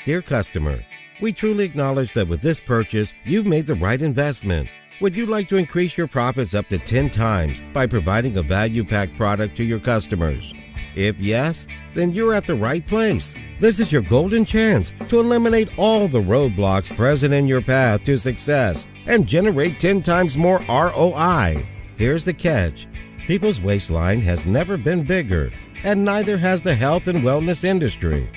Dear customer, we truly acknowledge that with this purchase, you've made the right investment. Would you like to increase your profits up to 10 times by providing a value-packed product to your customers? If yes, then you're at the right place. This is your golden chance to eliminate all the roadblocks present in your path to success and generate 10 times more ROI. Here's the catch. People's waistline has never been bigger, and neither has the health and wellness industry.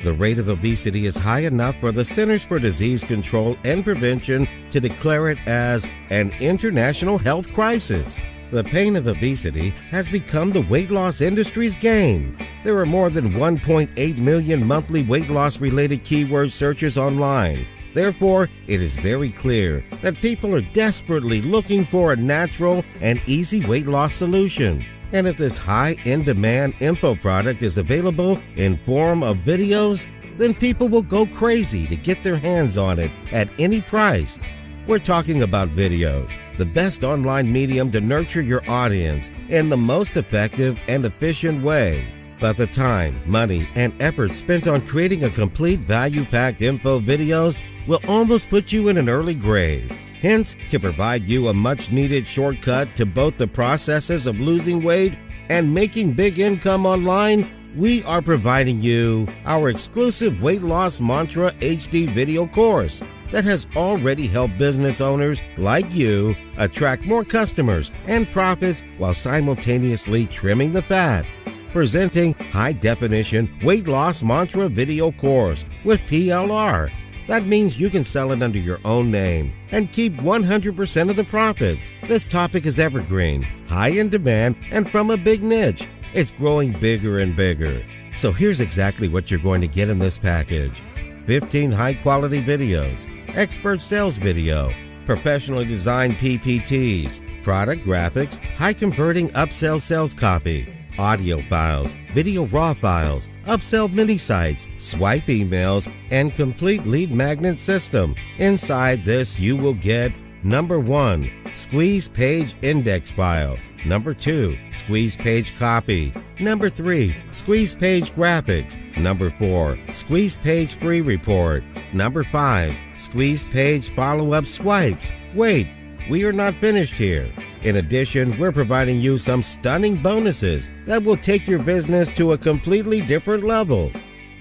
The rate of obesity is high enough for the Centers for Disease Control and Prevention to declare it as an international health crisis. The pain of obesity has become the weight loss industry's game. There are more than 1.8 million monthly weight loss related keyword searches online. Therefore, it is very clear that people are desperately looking for a natural and easy weight loss solution. And if this high in-demand info product is available in form of videos, then people will go crazy to get their hands on it at any price. We're talking about videos, the best online medium to nurture your audience in the most effective and efficient way. But the time, money, and effort spent on creating a complete value-packed info videos will almost put you in an early grave. Hence, to provide you a much-needed shortcut to both the processes of losing weight and making big income online, we are providing you our exclusive Weight Loss Mantra HD video course that has already helped business owners like you attract more customers and profits while simultaneously trimming the fat. Presenting high-definition Weight Loss Mantra video course with PLR. That means you can sell it under your own name and keep 100% of the profits. This topic is evergreen, high in demand, and from a big niche. It's growing bigger and bigger. So here's exactly what you're going to get in this package. 15 high-quality videos, expert sales video, professionally designed PPTs, product graphics, high-converting upsell sales copy, audio files, video raw files, upsell mini sites, swipe emails, and complete lead magnet system. Inside this, you will get number 1, squeeze page index file. Number 2, squeeze page copy. Number 3, squeeze page graphics. Number 4, squeeze page free report. Number 5, squeeze page follow-up swipes. Wait, we are not finished here. In addition, we're providing you some stunning bonuses that will take your business to a completely different level.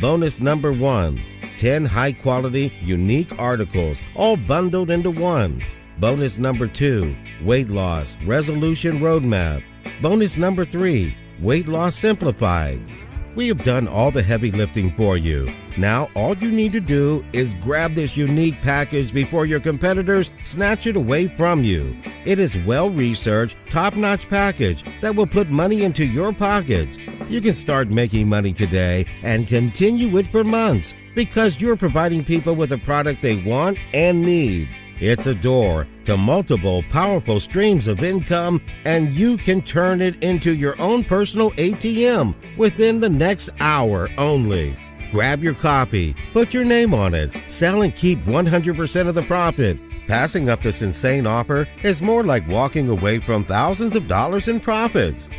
Bonus number 1, 10 high-quality, unique articles, all bundled into one. Bonus number 2, weight loss resolution roadmap. Bonus number 3, weight loss simplified. We have done all the heavy lifting for you. Now all you need to do is grab this unique package before your competitors snatch it away from you. It is well-researched, top-notch package that will put money into your pockets. You can start making money today and continue it for months because you're providing people with a product they want and need. It's a door to multiple powerful streams of income, and you can turn it into your own personal ATM within the next hour only. Grab your copy, put your name on it, sell and keep 100% of the profit. Passing up this insane offer is more like walking away from thousands of dollars in profits.